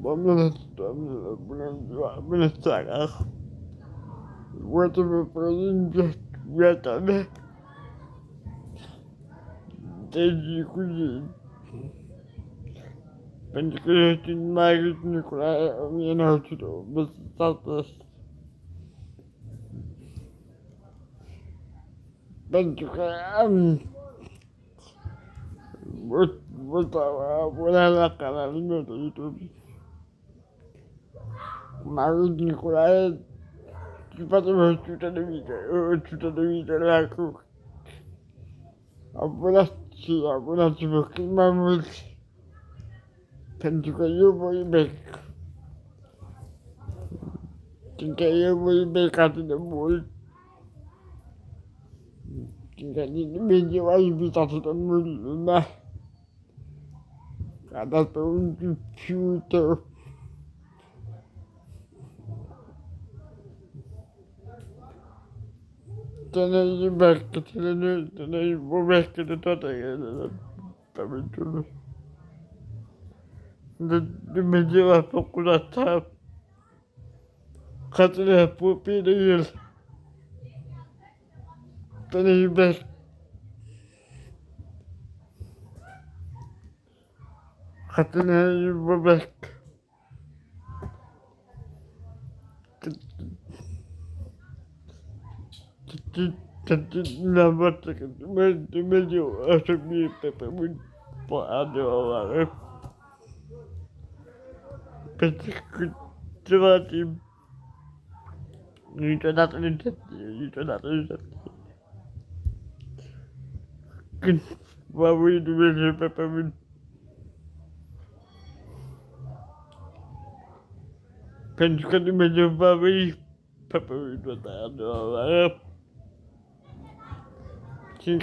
Bună ziua, bună seara! Vreau să vă prezint viața mea de zi cu zi. Pentru că eu sunt Marius Nicolae 1987. Pentru că am vă abonat la canalul meu de YouTube. Marius Nicolae și facem 100 de mii de like-uri. Abonați-vă cât mai mulți. Pentru că eu vă iubesc. Fiindcă eu vă iubesc atât de mult. Fiindcă Dumnezeu a iubit atât de mult lumea. Că a dat pe un fiul tău. Să ne iubească, să ne iubească de toate ele pământului. Dumnezeu a făcut asta ca să ne apropie de El. Să ne iubească. Ca să ne iubească. Să dumneavoastră că Dumnezeu a să fie pe pământ pe adevărat. Pentru că ceva timp niciodată nu se știe. Când va voi Dumnezeu pe pământ. Pentru că Dumnezeu va veni pe pământul ăsta adevărat. Și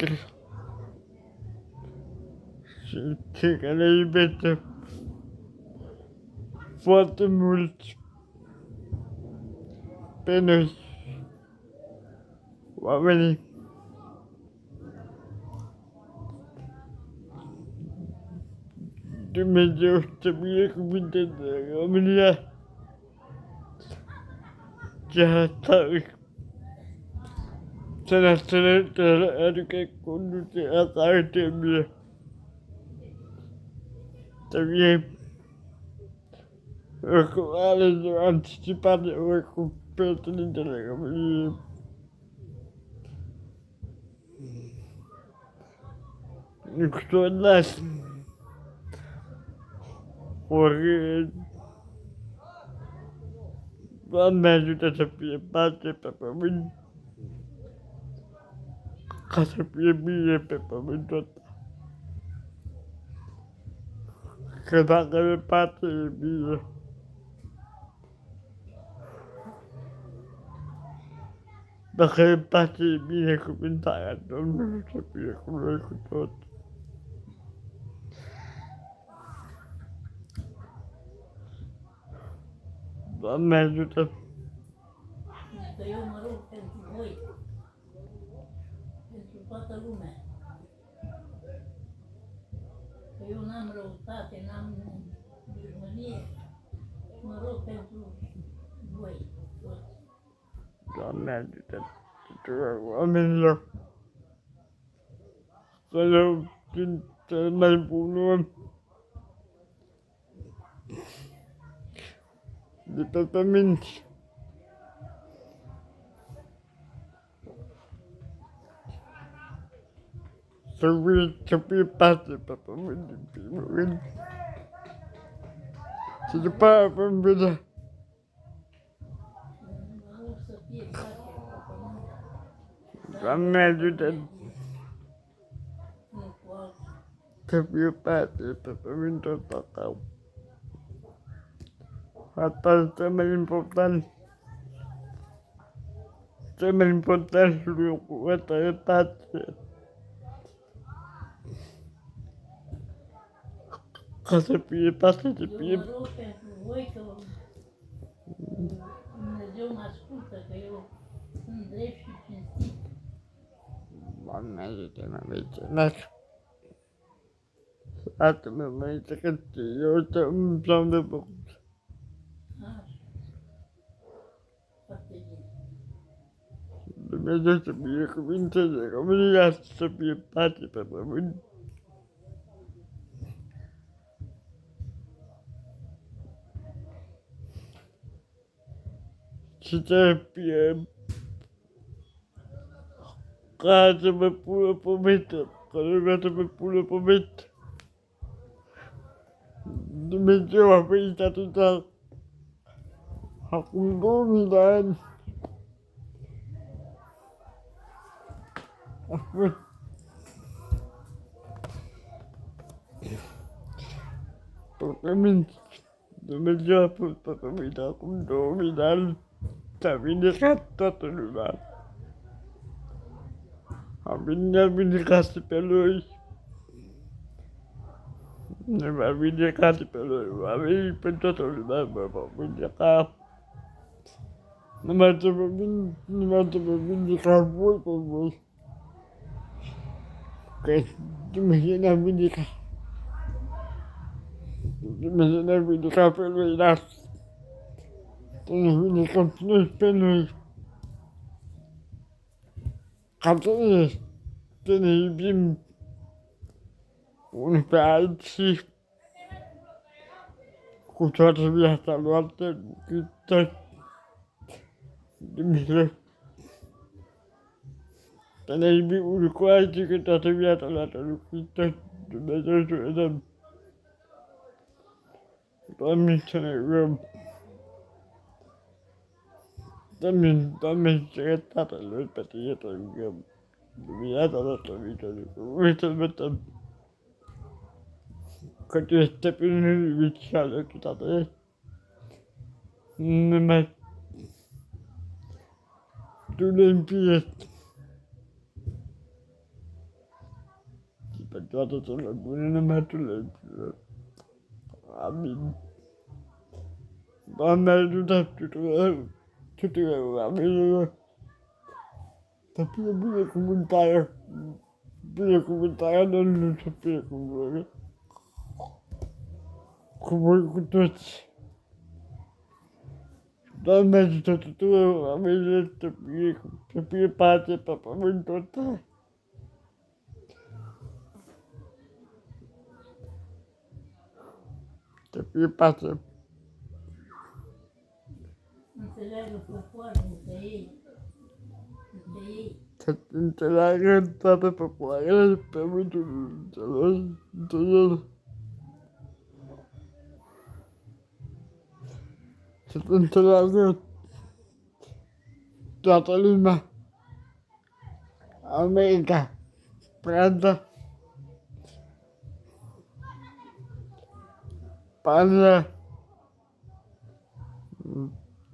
că ne iubește foarte mult pe noi, oamenii. Dumnezeu să binecuvânteze România și asta să ne aducă conducerea asta trebuie să fie oricum alegeri anticipate, oricum președintele României. Nu sondaj, ori Doamne ajută să fie pace pe pământ, ca să fie bine pe pământul ăsta. Că dacă e pace, e bine. Dacă e pace, e binecuvântarea Domnului să fie cu noi cu toți. Doamne ajută! Că eu mă rog pentru voi, pentru toată lumea. Că eu n-am răutate, n-am dușmănie, mă rog pentru voi toți. Doamne ajută tuturor oamenilor să eu sunt cel mai bun om de pe pământ. Să fie pace pe pământ în primul rând. Și după aia vom vedea. Mă rog să fie pace pe pământ. Doamne ajută Nu cu alții. să fie pace pe pământul ăsta tău. Asta e cel mai important. Cel mai important lucru ăsta e pace. Ca să fie pace, să Eu fie... mă rog pentru voi că Dumnezeu mă ascultă, că eu sunt drept și cinstit. Doamne ajută-mă, mulțumesc. Frate meu, mă zice că eu te îmi de făcut. Acho. Pode pedir. Dumnezeu să binecuvânteze România, să fie pace pe pământ. Și să fie ca să mă pună pometă, ca lumea să mă pună pometă. Dumnezeu a venit atunci, acum 2000 de ani, a fost pământ. Dumnezeu a fost pe pământ acum 2000 de ani, s-a vindecat toată lumea. A vindecat și pe noi. Ne va vindeca și pe noi, va veni pe toată lumea, mă va vindeca. Numai să vă vindecați voi pe voi. Că Dumnezeu ne-a vindecat. Dumnezeu ne-a vindecat pe noi, dar să ne vindecăm și noi pe noi. Ca să ne iubim unul pe alții cu toată viața noastră, cu tot Dumnezeu. Să ne iubim unul cu alții cu toată viața noastră, lui Hristos, Dumnezeu să vedem. Doamne, să ne rugăm. Doamne, să Tatăl pe Tine să rugăm. Viața noastră viitoare, vrei să-L vedem. Că Tu ești stăpânul iubit și alături, Tată. Numai Tu ne împiești. Și pe toate cele bune, numai Tu le împiești. Amin. Doamne, ajută tuturor oamenilor să fie binecuvântarea Domnului să fie cu voi cu toți. Doamne, ajută tuturor oamenilor să fie pace pe pământul ăsta. Să fie pace. Înțeleagă popoarul între ei. Între ei. Să înțeleagă toate popoarele pe pământul celor. Să înțeleagă toată lumea. America, Franța, Spania,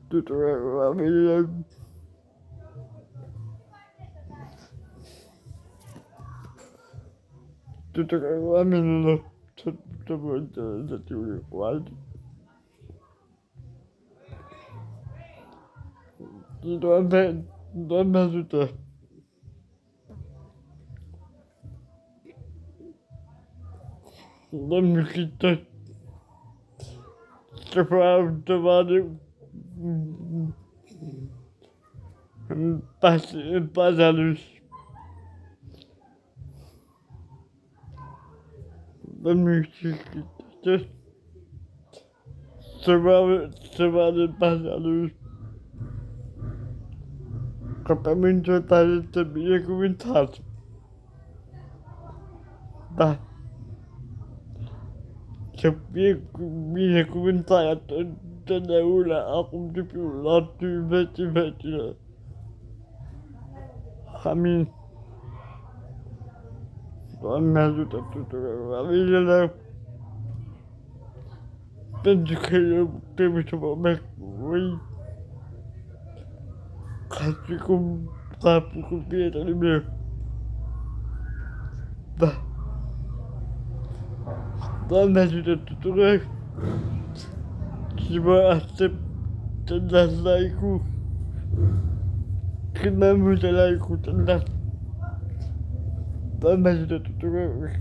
tuturor oamenilor. Tuturor oamenilor să vă înțelegeți unii cu alții. Și Doamne ajută! Domnul Hristos să vadă în pacea Lui. Domnul Hristos să vadă în pacea Lui. Că pământul ăsta este binecuvântat. Da. Să fie binecuvântarea totdeauna, acum și pe la vecii vecilor. Amin. Doamne ajută tuturor oamenilor, pentru că eu trebuie să mă merg cu voi, ca și cum a făcut prietenul meu. Da. Doamne ajută tuturor și mă aștept să dați like-ul. Cât mai multe like-uri să dați. Doamne ajută tuturor.